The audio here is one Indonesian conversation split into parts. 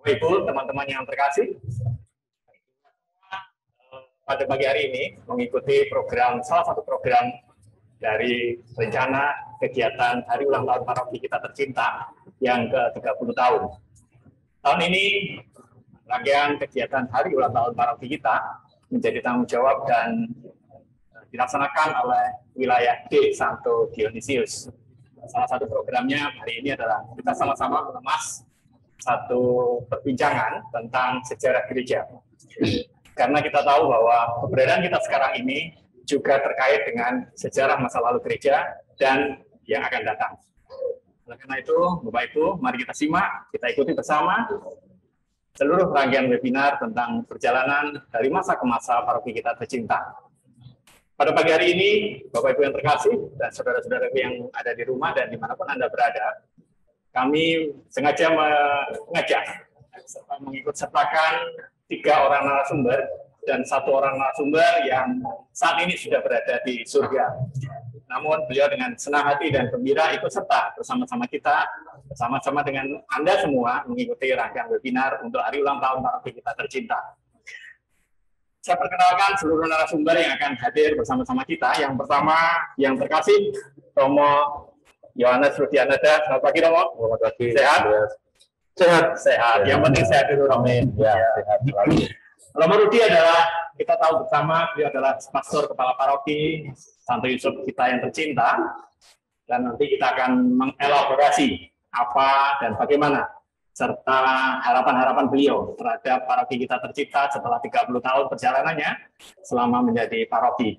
Ibu, teman-teman yang terkasih, pada pagi hari ini mengikuti salah satu program dari rencana kegiatan Hari Ulang Tahun Paroki Kita Tercinta yang ke-30 tahun. Tahun ini, rangkaian kegiatan Hari Ulang Tahun Paroki Kita menjadi tanggung jawab dan dilaksanakan oleh wilayah D. Santo Dionysius. Salah satu programnya hari ini adalah kita sama-sama mengemas satu perbincangan tentang sejarah gereja. Karena kita tahu bahwa keberadaan kita sekarang ini juga terkait dengan sejarah masa lalu gereja dan yang akan datang. Oleh karena itu, Bapak Ibu, mari kita simak, kita ikuti bersama seluruh rangkaian webinar tentang perjalanan dari masa ke masa paroki kita tercinta. Pada pagi hari ini, Bapak Ibu yang terkasih dan saudara-saudara yang ada di rumah dan dimanapun Anda berada, kami sengaja mengajak serta mengikut sertakan 3 orang narasumber dan 1 orang narasumber yang saat ini sudah berada di surga. Namun beliau dengan senang hati dan gembira ikut serta bersama-sama kita, bersama-sama dengan Anda semua mengikuti rangkaian webinar untuk Hari Ulang Tahun Paroki Kita Tercinta. Saya perkenalkan seluruh narasumber yang akan hadir bersama-sama kita. Yang pertama, yang terkasih, Romo Yohanes Rudianada. Selamat pagi, Romo. Selamat pagi. Sehat? Sehat. Sehat. Yang penting sehat dulu, Romo. Ya, sehat selalu. Romo Rudi adalah, kita tahu bersama, beliau adalah pastor kepala paroki Santo Yusuf kita yang tercinta. Dan nanti kita akan mengelaborasi apa dan bagaimana serta harapan-harapan beliau terhadap paroki kita tercipta setelah 30 tahun perjalanannya selama menjadi paroki.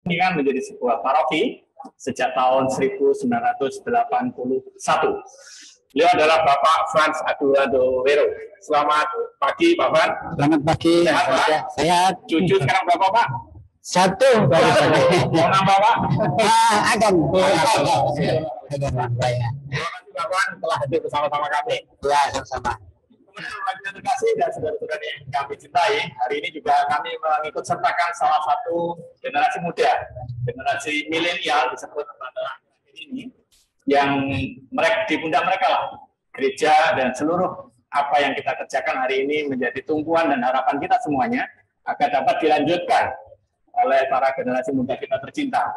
Ini kan menjadi sebuah paroki sejak tahun 1981. Beliau adalah Bapak Frans Adulardo Wero. Selamat pagi, Pak Frans. Selamat pagi. Sehat, Pak? Sehat. Cucu sekarang berapa, Pak? 1. Mau nambah, Pak? Akan. Terima kasih, Pak Frans, telah hadir bersama-sama kami. Ya, sama-sama. Kemudian yang terkasih dan saudara-saudara yang kami cintai, hari ini juga kami mengikut sertakan salah satu generasi muda, generasi milenial disebut pada ini, yang di pundak mereka lah, gereja dan seluruh apa yang kita kerjakan hari ini menjadi tumpuan dan harapan kita semuanya agar dapat dilanjutkan oleh para generasi muda kita tercinta.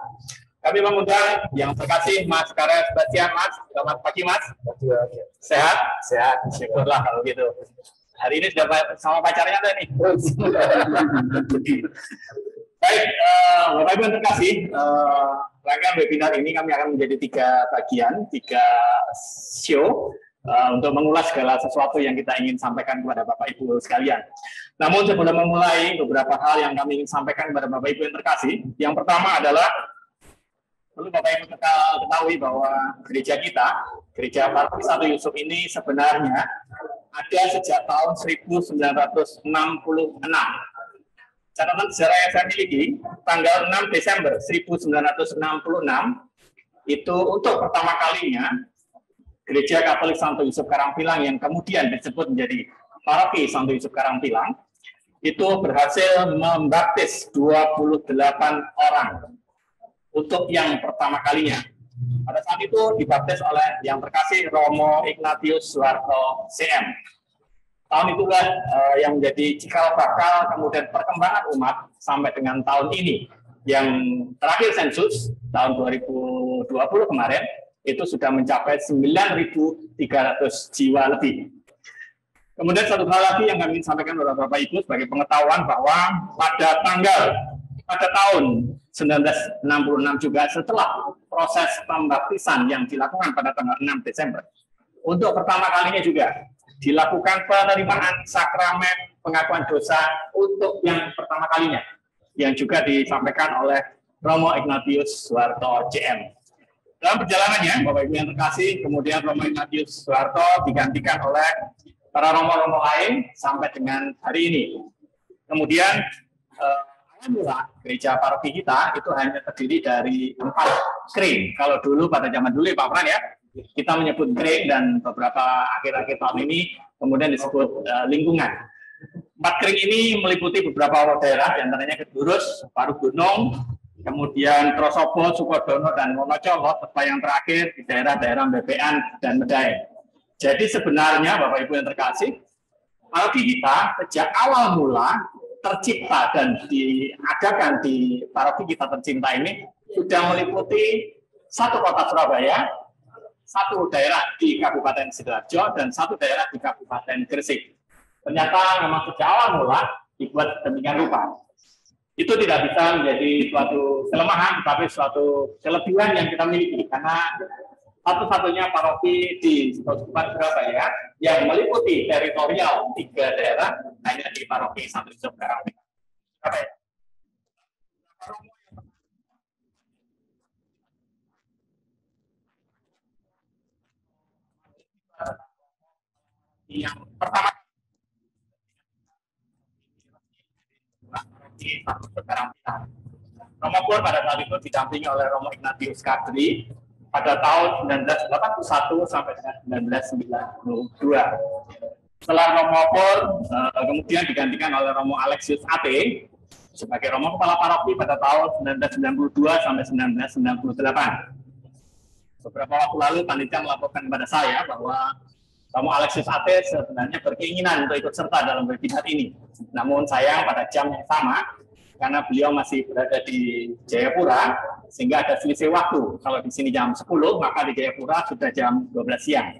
Kami mengundang yang terkasih Mas Karel Sebastian. Mas, selamat pagi, Mas. Sehat? Sehat. Syukurlah kalau gitu. Hari ini sudah sama pacarnya ada nih. Baik, Bapak Ibu yang terkasih, rangkaian webinar ini kami akan menjadi 3 bagian, 3 show untuk mengulas segala sesuatu yang kita ingin sampaikan kepada Bapak Ibu sekalian. Namun sebelum memulai beberapa hal yang kami ingin sampaikan kepada Bapak Ibu yang terkasih, yang pertama adalah perlu Bapak Ibu ketahui bahwa gereja kita, Gereja Paroki Santo Yusuf ini sebenarnya ada sejak tahun 1966. Catatan sejarah yang saya miliki, tanggal 6 Desember 1966 itu untuk pertama kalinya Gereja Katolik Santo Yusuf Karangpilang yang kemudian disebut menjadi Paroki Santo Yusuf Karangpilang itu berhasil membaptis 28 orang untuk yang pertama kalinya. Pada saat itu dibaptis oleh yang terkasih Romo Ignatius Suharto CM. Tahun itulah yang menjadi cikal bakal kemudian perkembangan umat sampai dengan tahun ini. Yang terakhir sensus tahun 2020 kemarin itu sudah mencapai 9.300 jiwa lebih. Kemudian satu hal lagi yang kami ingin sampaikan kepada Bapak Ibu sebagai pengetahuan bahwa pada tahun 1966 juga setelah proses pembaptisan yang dilakukan pada tanggal 6 Desember, untuk pertama kalinya juga dilakukan penerimaan sakramen pengakuan dosa untuk yang pertama kalinya, yang juga disampaikan oleh Romo Ignatius Suharto CM. Dalam perjalanannya, Bapak Ibu yang terkasih, kemudian Romo Ignatius Suharto digantikan oleh para romo-romo lain sampai dengan hari ini. Kemudian alhamdulillah gereja paroki kita itu hanya terdiri dari 4 kring. Kalau dulu pada zaman dulu Pak Pran ya, kita menyebut kring dan beberapa akhir-akhir tahun ini kemudian disebut lingkungan. 4 kring ini meliputi beberapa daerah, diantaranya Kedurus, Parugunung, kemudian Trosobo, Sukodono, dan Wonocolo, serta yang terakhir di daerah-daerah Bebean dan Medaeng. Jadi sebenarnya Bapak Ibu yang terkasih, paroki kita sejak awal mula tercipta dan diadakan di paroki kita tercinta ini sudah meliputi satu kota Surabaya, satu daerah di Kabupaten Sidoarjo, dan satu daerah di Kabupaten Gresik. Ternyata memang sejak awal mula dibuat demikian rupa. Itu tidak bisa menjadi suatu kelemahan, tetapi suatu kelebihan yang kita miliki, karena satu-satunya paroki di Kabupaten Surabaya yang meliputi teritorial 3 daerah hanya di paroki Santo Yusuf Karangpitan. Yang pertama Romo Pur pada saat itu didampingi oleh Romo Ignatius Kadri pada tahun 1981 sampai dengan 1992. Setelah Romo Pur kemudian digantikan oleh Romo Alexius Ate sebagai Romo Kepala Paroki pada tahun 1992 sampai 1998. Beberapa waktu lalu panitia melaporkan kepada saya bahwa Romo Alexius Ate sebenarnya berkeinginan untuk ikut serta dalam webinar ini. Namun sayang pada jam yang sama, karena beliau masih berada di Jayapura, sehingga ada selisih waktu. Kalau di sini jam 10, maka di Jayapura sudah jam 12 siang.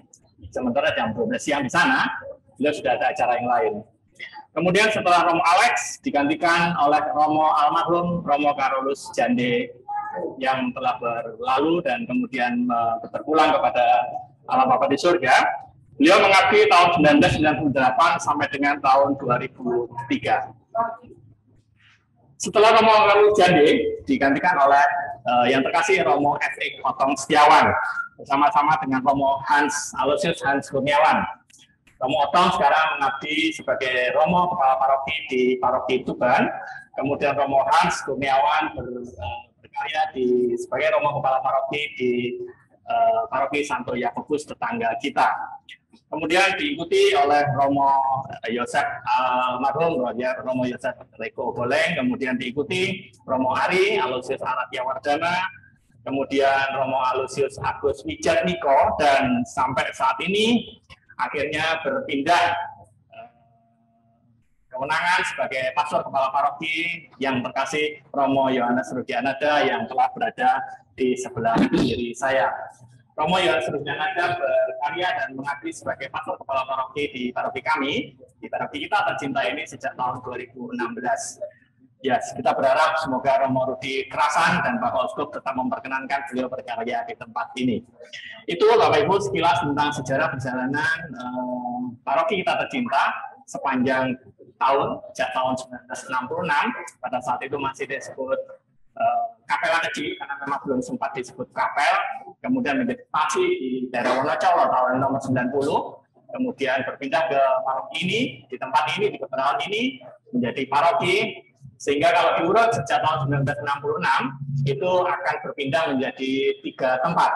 Sementara jam 12 siang di sana, beliau sudah ada acara yang lain. Kemudian setelah Romo Alex digantikan oleh Romo almarhum Romo Carolus Jande yang telah berlalu dan kemudian berpulang kepada alam Bapa di surga. Beliau mengabdi tahun 1998 sampai dengan tahun 2003. Setelah Romo Carolus Jande digantikan oleh yang terkasih Romo F.E. Otong Setiawan bersama-sama dengan Romo Hans Aloysius Hans Kurniawan. Romo Otong sekarang mengabdi sebagai Romo Kepala Paroki di Paroki Tuban, kemudian Romo Hans Kurniawan berkarya sebagai Romo Kepala Paroki di Paroki Santo Yakobus tetangga kita. Kemudian diikuti oleh Romo Yosef almarhum Romo Yosef Reko Boleng, kemudian diikuti Romo Ari Aloysius Aratia Wardana, kemudian Romo Aloysius Agus Wijatmiko, dan sampai saat ini akhirnya berpindah kewenangan sebagai pastor kepala paroki yang terkasih Romo Yohanes Rudianada yang telah berada di sebelah kiri saya. Romo Yohanes Rudianada berkarya dan mengabdi sebagai pastor kepala paroki di paroki kami, di paroki kita tercinta ini sejak tahun 2016. Ya, kita berharap semoga Romo Rudi Kerasan dan Bapak Uskup tetap memperkenankan beliau berkarya di tempat ini. Itu Bapak Ibu sekilas tentang sejarah perjalanan paroki kita tercinta sepanjang tahun, sejak tahun 1966, pada saat itu masih disebut Kapela Kecil, karena memang belum sempat disebut kapel, kemudian menjadi paci di daerah Wonocolo tahun nomor 90, kemudian berpindah ke paroki ini, di tempat ini, di kebenaran ini, menjadi paroki, sehingga kalau diurut sejak tahun 1966, itu akan berpindah menjadi 3 tempat.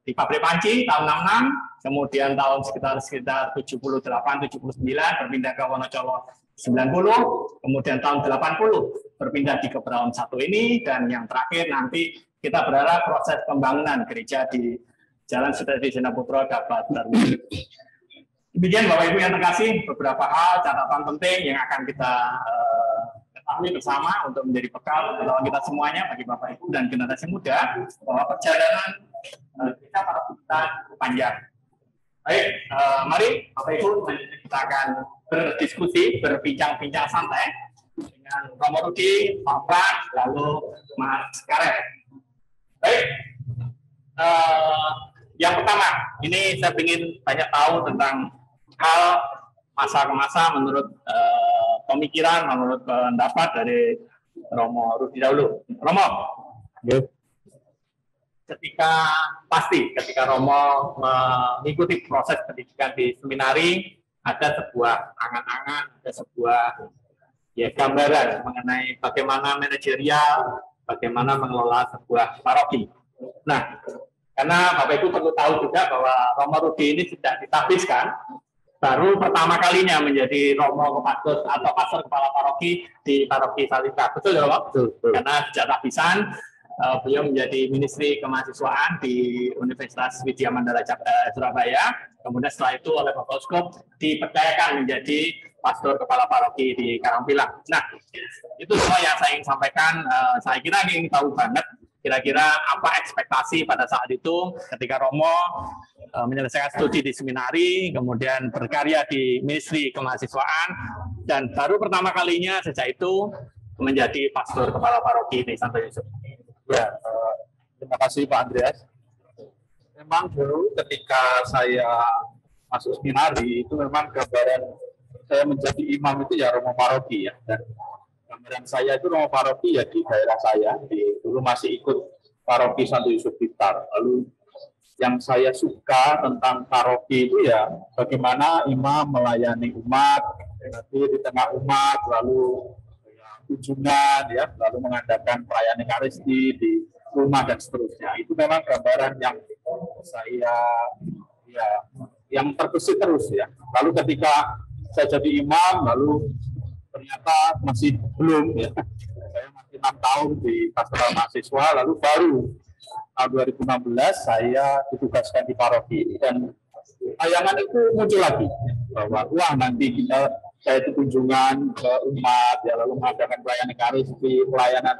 Di Pabrik Panci tahun 66, kemudian tahun sekitar 78-79 berpindah ke Wonocolo 90, kemudian tahun 80 berpindah di Kebraun 1 ini, dan yang terakhir nanti kita berharap proses pembangunan gereja di Jalan Sutadi Jenaputro dapat terwujud. Demikian Bapak Ibu yang terkasih, beberapa hal catatan penting yang akan kita ketahui bersama untuk menjadi bekal pengetahuan kita semuanya bagi Bapak Ibu dan generasi muda bahwa perjalanan kita para kita panjang. Baik, mari Bapak Ibu kita akan berdiskusi, berbincang-bincang santai dengan Romo Rudi, Pak Pran, lalu Mas Karet. Baik, yang pertama, ini saya ingin banyak tahu tentang hal masa ke masa menurut pemikiran, menurut pendapat dari Romo Rudi dahulu. Romo, ketika Romo mengikuti proses pendidikan di seminari, ada sebuah angan-angan, ada sebuah gambaran mengenai bagaimana manajerial, bagaimana mengelola sebuah paroki. Nah, karena Bapak Ibu perlu tahu juga bahwa Romo Rudi ini tidak ditahbiskan, baru pertama kalinya menjadi romo pastor atau pastor kepala paroki di paroki Salita. Betul ya, Pak? Betul. Karena sejak tahbisan beliau menjadi ministri kemahasiswaan di Universitas Widya Mandala Surabaya. Kemudian setelah itu oleh Bapak Uskup dipercayakan menjadi pastor kepala paroki di Karangpilang. Nah, itu semua yang saya ingin sampaikan. Saya kira ingin tahu banget kira-kira apa ekspektasi pada saat itu ketika Romo menyelesaikan studi di seminari, kemudian berkarya di Ministry Kemahasiswaan, dan baru pertama kalinya sejak itu menjadi pastor kepala paroki di Santo Yusuf. Ya, terima kasih Pak Andreas. Memang dulu ketika saya masuk seminari itu memang gambaran saya menjadi imam itu ya Romo Paroki ya, dan gambaran saya itu Romo Paroki ya di daerah saya, dulu masih ikut Paroki Santo Yusuf Blitar. Lalu yang saya suka tentang paroki itu ya bagaimana imam melayani umat, nanti di tengah umat, lalu kunjungan ya, lalu mengadakan perayaan Ekaristi di rumah dan seterusnya. Itu memang gambaran yang saya ya yang terbesit terus ya. Lalu ketika saya jadi imam, lalu ternyata masih belum ya. Saya masih 6 tahun di pastoral mahasiswa, lalu baru tahun 2016 saya ditugaskan di paroki, dan tayangan itu muncul lagi bahwa wah nanti saya itu kunjungan ke umat ya, lalu mengadakan pelayanan Ekaristi, pelayanan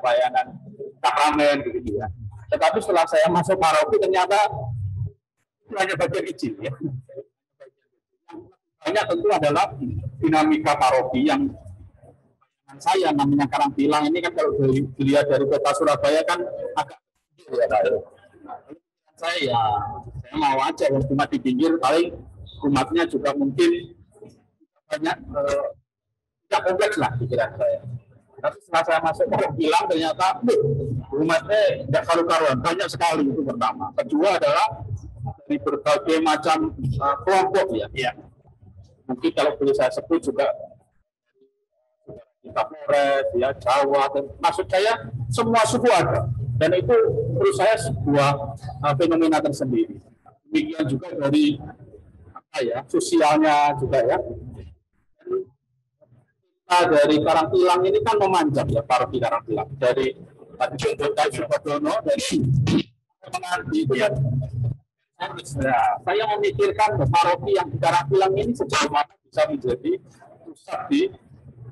sakramen begitu ya. Tetapi setelah saya masuk paroki ternyata itu hanya bagian kecil ya. Banyak tentu adalah dinamika paroki yang saya namanya Karangpilang ini kan kalau dilihat dari kota Surabaya kan agak ya, saya mau aja umat di pinggir, paling umatnya juga mungkin banyak tidak kompleks lah pikiran saya. Tapi setelah saya masuk Karangpilang ternyata umatnya tidak karu-karuan, banyak sekali. Itu pertama. Kedua adalah dari berbagai macam kelompok ya. Mungkin kalau boleh saya sebut juga kita Flores, ya Jawa, dan maksud saya semua suku ada, dan itu menurut saya sebuah fenomena tersendiri. Demikian juga dari sosialnya juga ya. Dari Karangpilang ini kan memanjang ya, paroki Karangpilang dari tadi contohnya Sukodono dari menanti ya. Saya memikirkan paroki yang di Karangpilang ini sejauh mana bisa menjadi pusat di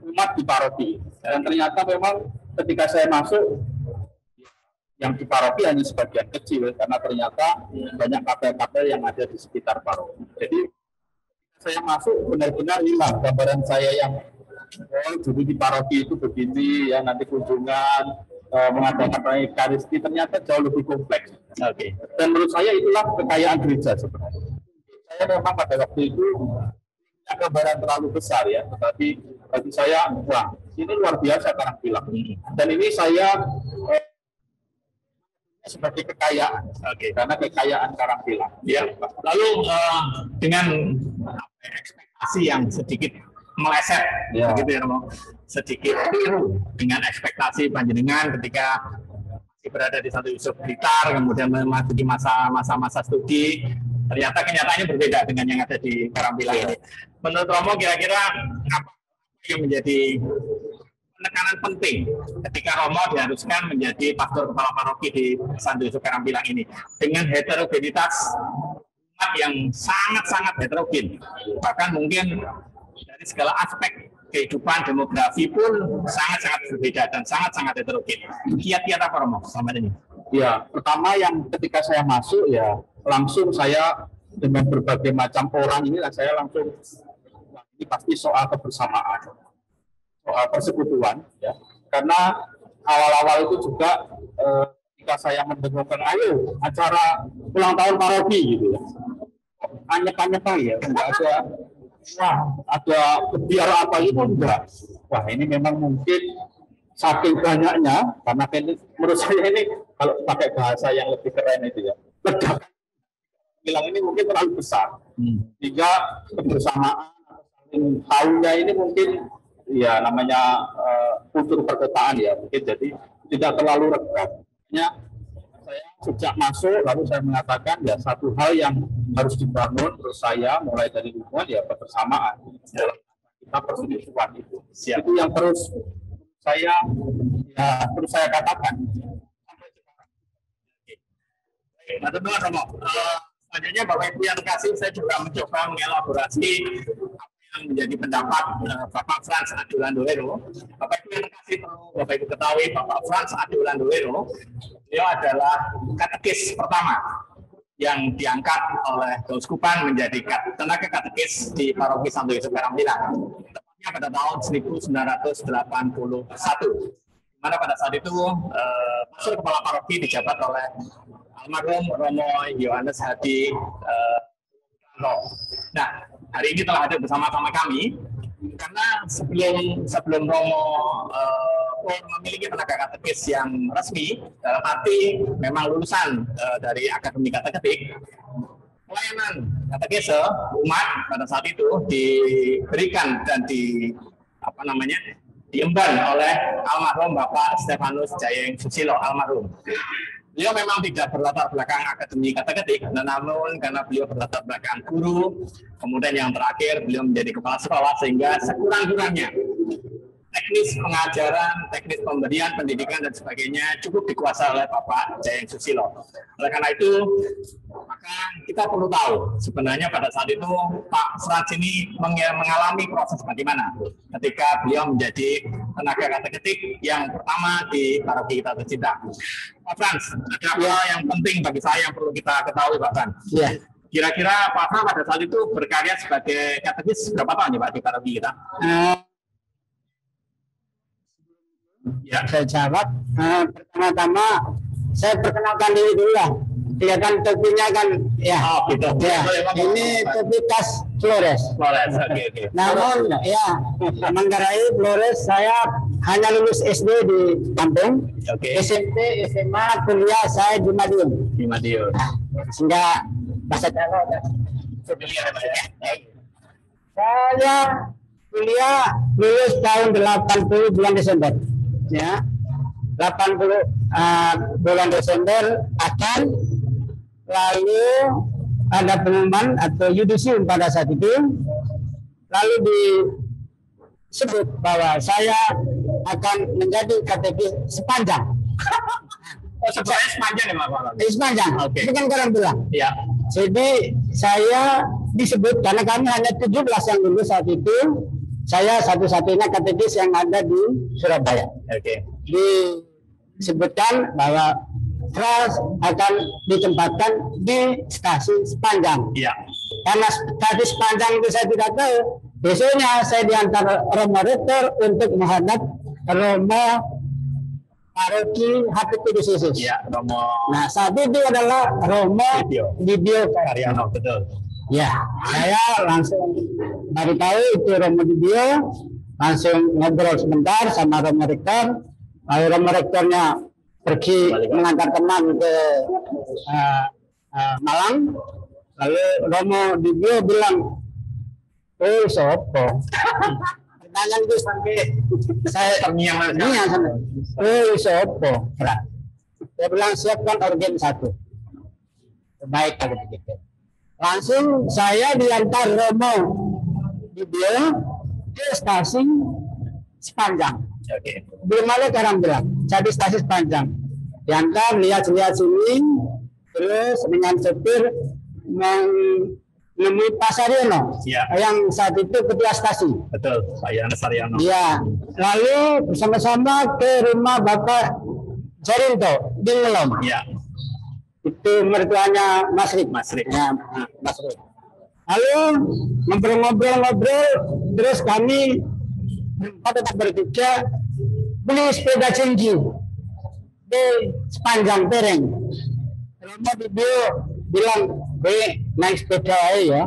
umat di paroki, dan ternyata memang ketika saya masuk yang di paroki hanya sebagian kecil karena ternyata banyak kapel-kapel yang ada di sekitar paroki. Jadi saya masuk benar-benar hilang gambaran saya yang dulu di paroki itu begini ya, nanti kunjungan mengadakan perayaan Ekaristi, ternyata jauh lebih kompleks. Oke. Dan menurut saya itulah kekayaan gereja sebenarnya. Saya memang pada waktu itu gambaran terlalu besar ya, tetapi bagi saya wah ini luar biasa Karangpilang. Dan ini saya sebagai kekayaan, karena kekayaan Karangpilang. Ya. Lalu dengan ekspektasi yang sedikit meleset, begitu ya, Romo, sedikit keliru dengan ekspektasi panjenengan ketika masih berada di Santo Yusuf Blitar, kemudian memasuki masa studi, ternyata kenyataannya berbeda dengan yang ada di Karangpilang ini. Menurut Romo, kira-kira apa yang menjadi penekanan penting ketika Romo diharuskan menjadi pastor kepala paroki di Santo Yusuf Karangpilang ini dengan heterogenitas umat yang sangat-sangat heterogen, bahkan mungkin dari segala aspek kehidupan demografi pun sangat-sangat berbeda dan sangat-sangat heterogen. Kiat-kiat apa Romo sama ini? Ya, pertama yang ketika saya masuk ya langsung saya dengan berbagai macam orang inilah saya langsung ini pasti soal kebersamaan, soal persekutuan ya. Karena awal-awal itu juga ketika saya mendengarkan ayo acara ulang tahun paroki gitu ya, anyep-anyep ya, enggak ada wah ada biar apa itu enggak. Wah ini memang mungkin saking banyaknya, karena menurut saya ini kalau pakai bahasa yang lebih keren itu ya, ledakan bilang ini mungkin terlalu besar, sehingga kebersamaan tahunnya ini mungkin ya namanya kultur perkotaan ya, mungkin jadi tidak terlalu regap. Saya sejak masuk lalu saya mengatakan ya satu hal yang harus dibangun terus saya mulai dari lingkungan ya kebersamaan dalam kita perselisihan itu. Itu yang terus saya katakan. Nah, teman-teman, selanjutnya Bapak Ibu yang kasih, saya juga mencoba mengelaborasi apa yang menjadi pendapat Bapak Frans Adulandolero. Bapak Ibu yang kasih, perlu Bapak Ibu ketahui Bapak Frans Adulandolero, beliau adalah katekis pertama yang diangkat oleh Keuskupan menjadi tenaga katekis di Paroki Santo Yusuf Karantina, tepatnya pada tahun 1981. Mana pada saat itu pastor kepala paroki dijabat oleh almarhum Romo Yohanes Hadi. Nah, hari ini telah hadir bersama-sama kami karena sebelum Romo memiliki tenaga katekis yang resmi, dalam arti memang lulusan dari Akademi Kateketik, pelayanan katekese umat pada saat itu diberikan dan diemban oleh almarhum Bapak Stefanus Jayeng Susilo almarhum. Beliau memang tidak berlatar belakang akademi kateketik, namun karena beliau berlatar belakang guru, kemudian yang terakhir beliau menjadi kepala sekolah, sehingga sekurang-kurangnya teknis pengajaran, teknis pemberian pendidikan dan sebagainya cukup dikuasai oleh Bapak Jayeng Susilo. Oleh karena itu, maka kita perlu tahu sebenarnya pada saat itu Pak Frans ini mengalami proses bagaimana ketika beliau menjadi tenaga kateketik yang pertama di paroki kita tercinta. Pak Frans, ada hal yang penting bagi saya yang perlu kita ketahui, Pak Frans. Ya. Kira-kira Pak Frans pada saat itu berkarya sebagai katekis berapa tahun ya Pak di paroki kita? Ya, saya jawab. Pertama-tama saya perkenalkan diri dulu lah. Kelihatan topinya kan, ya. Oh, gitu. Ya. Ini topi tas Flores. Flores, oke. Namun, ya, Manggarai Flores saya hanya lulus SD di kampung. SMP, SMA, kuliah saya di Madiun. Di Madiun. Sehingga bahasa Jawa. Saya kuliah lulus tahun 80 bulan Desember. Ya, 80 bulan Desember akan, lalu ada pengumuman atau yudisium pada saat itu, lalu disebut bahwa saya akan menjadi katekis sepanjang. Sebenarnya sepanjang ya Pak? Sepanjang, bukan karantina. Ya. Jadi saya disebut karena kami hanya 17 yang lulus saat itu. Saya satu-satunya katekis yang ada di Surabaya. Disebutkan bahwa Frans akan ditempatkan di stasiun sepanjang. Iya. Karena stasiun sepanjang itu saya tidak tahu. Besoknya saya diantar Romo Rektor untuk menghadap Romo Paroki Hati Kudus Yesus. Iya, Romo. Nah, saat itu adalah Romo Dibio Karyono, betul. Ya, saya langsung baru tahu itu Romo Dibio, langsung ngobrol sebentar sama Romo Rektor. Lalu Romo Rektornya pergi mengantar teman ke Malang. Lalu Romo Dibio bilang, sopo. Pertanyaan itu sampai saya terngiang sampai, sopo. Dia bilang siapkan organ 1. Baik kalau begitu. Langsung saya diantar Romo Dibio ke stasiun sepanjang. Belum ada karantina, jadi stasiun sepanjang. Diantar lihat-lihat sini, terus dengan supir menemui Pak Saryono, yang saat itu ketua stasiun. Betul, Pak Saryono. Ya, lalu bersama-sama ke rumah Bapak Jarinto di Ngelom. Ya. Itu mertuanya Mas Rik. Ya, Mas Rik. Lalu ngobrol-ngobrol, terus kami tetap bertiga beli sepeda tinggi di sepanjang tereng. Romo Dibio bilang, naik sepeda ya.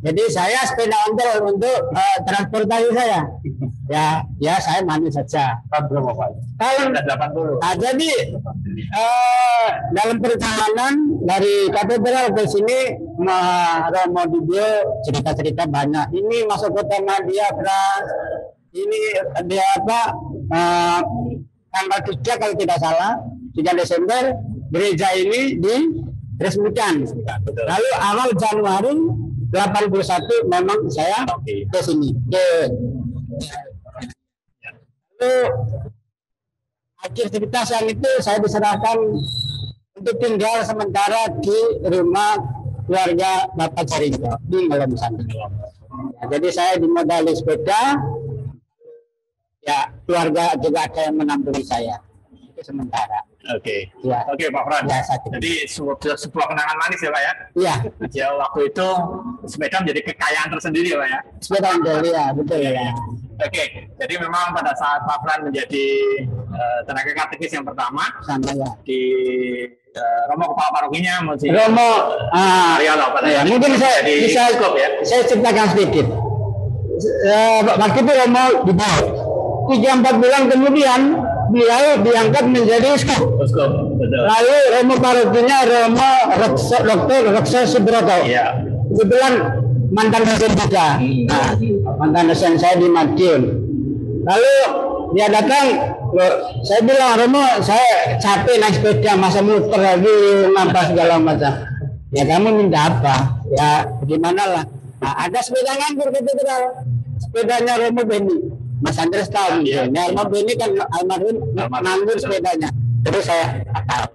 Jadi saya sepeda ontel untuk transportasi saya. Ya saya manis saja. Tahun 80. Nah, jadi dalam perjalanan dari katedral ke sini, Romo Dibio cerita-cerita banyak. Ini masuk kota Madia, ini dia tanggal 3 kalau tidak salah, 3 Desember gereja ini diresmikan. Lalu awal Januari 81 memang saya ke sini. Lalu akhir cerita yang itu saya diserahkan untuk tinggal sementara di rumah keluarga Bapak Jaringo di Malam sana. Jadi saya dimodali sepeda, ya keluarga juga ada yang menampung saya. Itu sementara. Oke. Ya. Oke, Pak Fran. Ya, jadi sebuah kenangan manis ya, Pak ya? Iya. Ya, waktu itu sepeda menjadi kekayaan tersendiri ya, Pak ya? Sepeda menjadi, ya betul ya. Oke, jadi memang pada saat Pak Fran menjadi tenaga katekis yang pertama Sama ya. di Romo kepala parokinya Romo ya, mungkin saya bisa ya. Saya ceritakan sedikit. Waktu itu Romo dibawa 3-4 bulan kemudian beliau diangkat menjadi uskup. Lalu Romo parokinya Romo Dr. Rekso Subroto. Ya. Kebetulan mantan dosen juga. Nah, mantan dosen saya di Madiun. Lalu dia datang, saya bilang, Romo, saya capek naik sepeda, masa muter lagi, ngapa segala macam. Ya kamu minta apa? Ya gimana lah. Nah, ada sepeda nganggur katedral, sepedanya Romo Beni. Mas Andres tahu, ya. Romo Beni kan almarhum nganggur sepedanya. Terus saya tahu.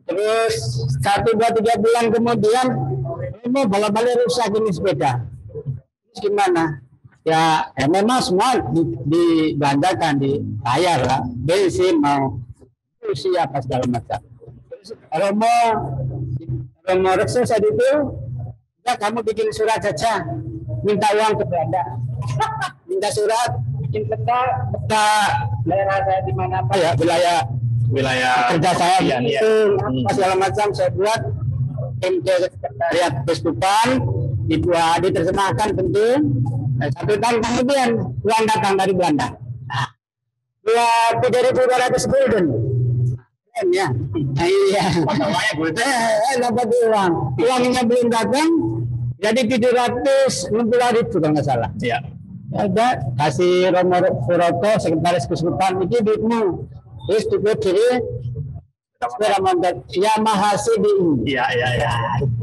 Terus 1, 2, 3 bulan kemudian Romo balik rusak ini sepeda. Terus gimana? Ya memang semua dibelanjakan, dibayar lah, bensin mau usia apa segala macam. Terus Romo Rekso saat itu, ya kamu bikin surat saja, minta uang ke Belanda, minta surat, bikin peta daerah saya di mana apa ya, wilayah kerja saya itu apa segala macam saya buat, ke sekretariat Keskupan, diterjemahkan tentu. 1 tahun kemudian uang datang dari Belanda. Nah, 3.200 gulden. Keren ya. Iya. Dapat uang. Uangnya belum datang, jadi 760.000 kalau nggak salah. Iya. Ada kasih Romo Furoto, sekretaris Keskupan itu duitmu. Terus duit kiri sepeda motor Yamaha CDI. Iya.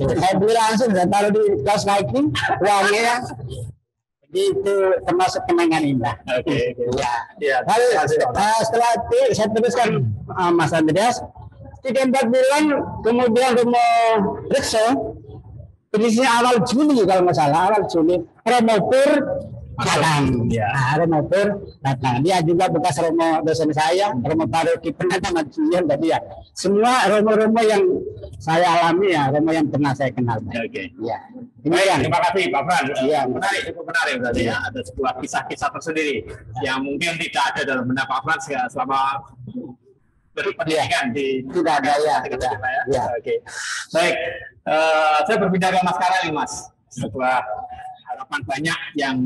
Saya beli langsung, saya taruh di kaos kaki, uangnya. Itu termasuk kenangan indah. Oke. Ya. Lalu setelah itu saya teruskan Mas Andreas 3-4 bulan kemudian Romo Rekso Inisinya awal Juni kalau nggak salah, awal Juni Romo Pur datang. Nah, Romo Pur datang. Dia juga bekas Romo dosen saya, Romo Paroki pernah sama Julian tadi ya. Semua Romo-Romo yang saya alami ya, Romo yang pernah saya kenal. Oke. Ya. Baik, terima kasih Pak Fran. Iya. Menarik, cukup menarik berarti ya. Ada sebuah kisah-kisah tersendiri yang mungkin tidak ada dalam benak Pak Fran selama berpendidikan di tidak ada ya. Ya. Oke. Baik, saya berpindah ke Mas Karel nih Mas. Sebuah harapan banyak yang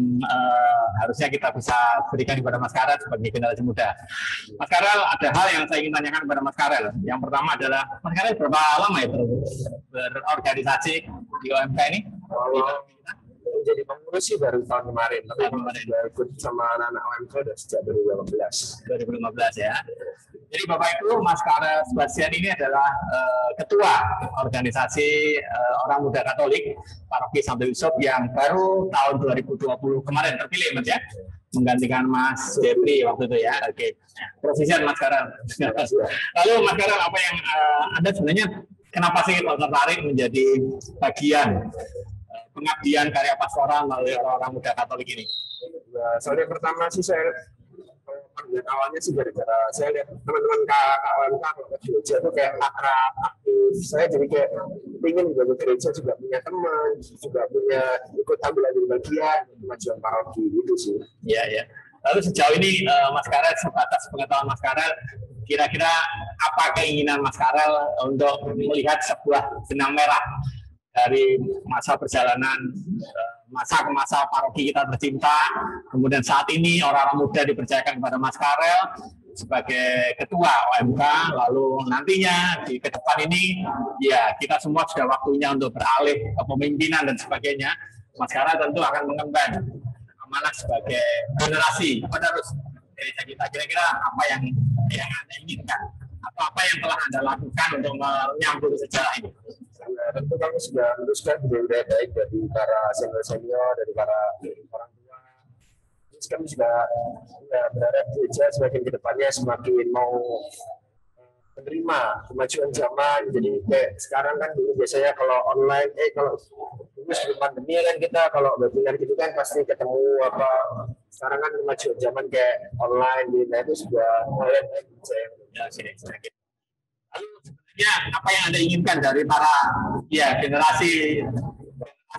harusnya kita bisa berikan kepada Mas Karel sebagai generasi muda. Mas Karel, ada hal yang saya ingin tanyakan kepada Mas Karel. Yang pertama adalah, Mas Karel berapa lama ya berorganisasi di OMK ini? Jadi pengurus sih baru tahun kemarin, tapi sudah ikut sama anak-anak OMK udah sejak 2015. 2015 ya. Jadi Bapak Ibu, Mas Karel Sebastian ini adalah ketua organisasi orang muda Katolik Paroki Santo Yusuf yang baru tahun 2020 kemarin terpilih Mas ya, menggantikan Mas Jepri waktu itu ya. Oke. Profesion Mas Karel. Lalu Mas Karel, apa yang Anda sebenarnya kenapa sih tertarik menjadi bagian pengabdian karya pastoral melalui orang-orang muda Katolik ini? Nah, soalnya pertama sih saya awalnya sih gara-gara saya lihat teman-teman KOMK kalau ke gereja tuh kayak akrab, aktif. Saya jadi kayak ingin juga gereja juga punya teman, juga punya ikut ambil bagian kemajuan paroki gitu sih. Iya, ya. Lalu sejauh ini Mas Karel, sebatas pengetahuan Mas Karel, kira-kira apa keinginan Mas Karel untuk melihat sebuah benang merah dari masa perjalanan masa ke masa paroki kita tercinta, kemudian saat ini orang-orang muda dipercayakan kepada Mas Karel sebagai ketua OMK, lalu nantinya di ke depan ini ya kita semua sudah waktunya untuk beralih ke pemimpinan dan sebagainya. Mas Karel tentu akan mengemban amanah sebagai generasi penerus gereja kita. Kira-kira apa yang Anda inginkan? atau apa yang telah Anda lakukan untuk menyambung sejarah ini? Tentu kami sudah meneruskan budaya baik dari para senior, dari para orang tua. Terus kami juga berharap gereja semakin ke depannya semakin mau menerima kemajuan zaman. Jadi kayak sekarang kan dulu biasanya kalau online, kalau dulu sebelum pandemi kan kita kalau webinar gitu kan pasti ketemu apa. Sekarang kan kemajuan zaman kayak online, gitu. Nah itu sudah mulai baik. Lalu sebenarnya apa yang Anda inginkan dari para generasi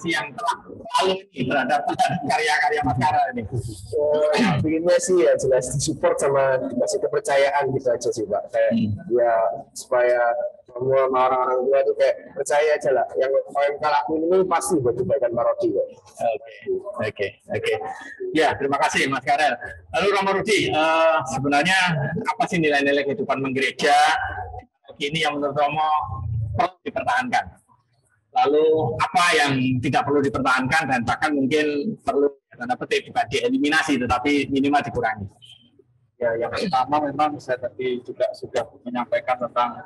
yang telah lalu ini terhadap karya-karya Mas Karel ini? Inginnya sih ya jelas disupport sama dikasih kepercayaan gitu aja sih Pak. Kayak ya supaya semua orang-orang tua itu kayak percaya aja lah. Yang kalau lakuin ini pasti buat kebaikan paroki. Oke. Ya, terima kasih Mas Karel. Lalu Romo Rudi, sebenarnya apa sih nilai-nilai kehidupan menggereja ini yang menurut Romo perlu dipertahankan? Lalu apa yang tidak perlu dipertahankan dan bahkan mungkin perlu tanda petik juga dieliminasi tetapi minimal dikurangi? Ya, yang pertama memang saya tadi juga sudah menyampaikan tentang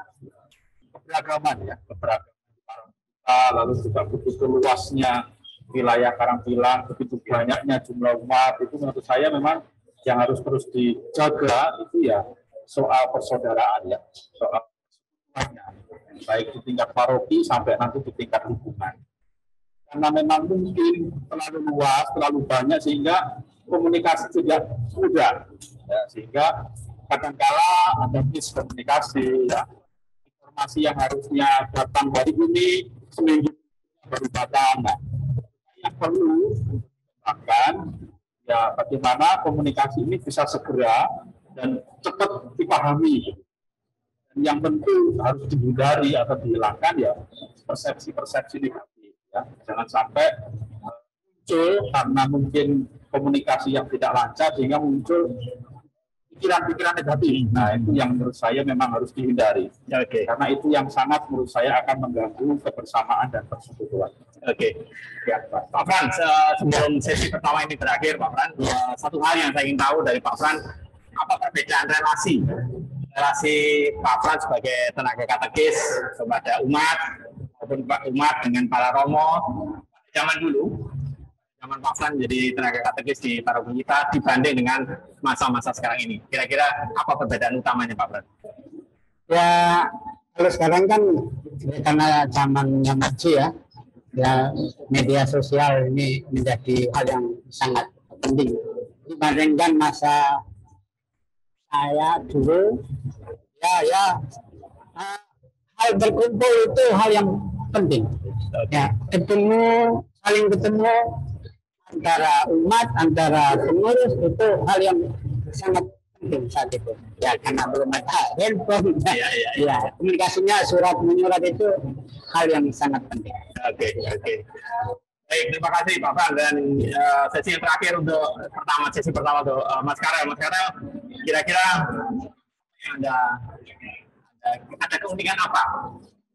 keberagaman ya, keberagaman kita, lalu juga begitu luasnya wilayah Karangpilang, begitu banyaknya jumlah umat, itu menurut saya memang yang harus terus dijaga itu ya soal persaudaraan ya, soal persaudaraan. Baik di tingkat paroki sampai nanti di tingkat hubungan. Karena memang mungkin terlalu luas, terlalu banyak sehingga komunikasi tidak mudah. Ya, sehingga kadangkala ada miskomunikasi, ya. Informasi yang harusnya datang hari ini seminggu baru datang. Nah, yang perlu akan ya bagaimana komunikasi ini bisa segera dan cepat dipahami. Yang tentu harus dihindari atau dihilangkan ya persepsi-persepsi negatif ya. Jangan sampai muncul karena mungkin komunikasi yang tidak lancar sehingga muncul pikiran-pikiran negatif. Nah itu yang menurut saya memang harus dihindari. Karena itu yang sangat menurut saya akan mengganggu kebersamaan dan persekutuan. Ya, Pak Fran, sebelum sesi pertama ini berakhir, Pak Fran, satu hal yang saya ingin tahu dari Pak Fran, apa perbedaan relasi Pak Fran sebagai tenaga katekis kepada umat maupun umat dengan para romo zaman dulu, zaman Pak Fran jadi tenaga katekis di paroki kita dibanding dengan masa-masa sekarang ini. Kira-kira apa perbedaan utamanya Pak Fran? Ya kalau sekarang kan karena zaman yang maju ya media sosial ini menjadi hal yang sangat penting dibandingkan masa saya dulu hal berkumpul itu hal yang penting ya, saling ketemu antara umat, antara pengurus itu hal yang sangat penting saat itu ya, karena belum ada handphone ya, komunikasinya surat menyurat itu hal yang sangat penting. Oke. Baik, terima kasih Pak Fran, dan sesi yang terakhir untuk sesi pertama untuk Mas Karel. Mas Karel, kira-kira ada keunikan apa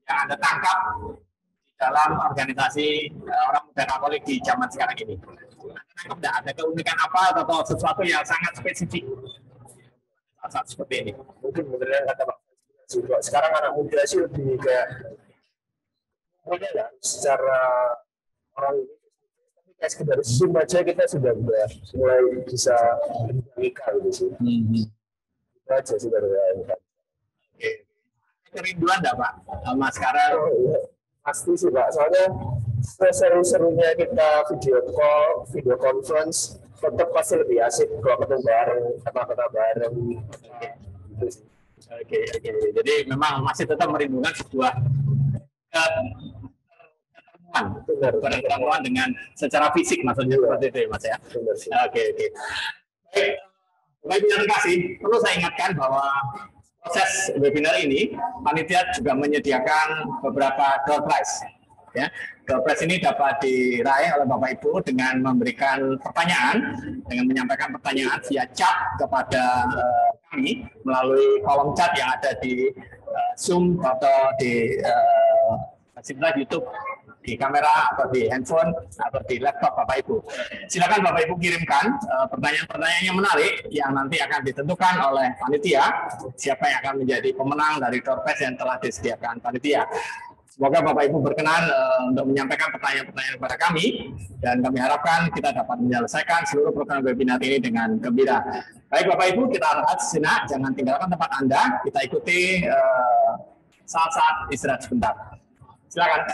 yang Anda tangkap di dalam organisasi orang muda Katolik di zaman sekarang ini? Anda ada keunikan apa atau sesuatu yang sangat spesifik saat seperti ini? Mungkin benar kata Pak juga sekarang anak muda sih lebih kayak secara orang ini kayak sekedar Zoom aja kita sudah mulai bisa nikah gitu sih. Itu aja sih dari saya. Kerinduan enggak Pak Mas Karel? Pasti sih Pak, soalnya seru-serunya kita video conference tetap pasti lebih asik kalau ketemu bareng, kata-kata bareng. Oke. Jadi memang masih tetap merindukan sebuah pertemuan dengan secara fisik maksudnya seperti itu Mas ya. Oke. Baik, terima kasih. Perlu saya ingatkan bahwa proses webinar ini panitia juga menyediakan beberapa door prize. Ya, door prize ini dapat diraih oleh Bapak Ibu dengan memberikan pertanyaan, dengan menyampaikan pertanyaan via chat kepada kami melalui kolom chat yang ada di Zoom atau di fasilitas YouTube di kamera atau di handphone atau di laptop Bapak Ibu. Silakan Bapak Ibu kirimkan pertanyaan-pertanyaan yang menarik yang nanti akan ditentukan oleh panitia siapa yang akan menjadi pemenang dari door prize yang telah disediakan panitia. Semoga Bapak Ibu berkenan untuk menyampaikan pertanyaan-pertanyaan kepada kami dan kami harapkan kita dapat menyelesaikan seluruh program webinar ini dengan gembira. Baik Bapak Ibu, kita rehat sejenak, jangan tinggalkan tempat Anda, kita ikuti saat-saat istirahat sebentar. Silakan.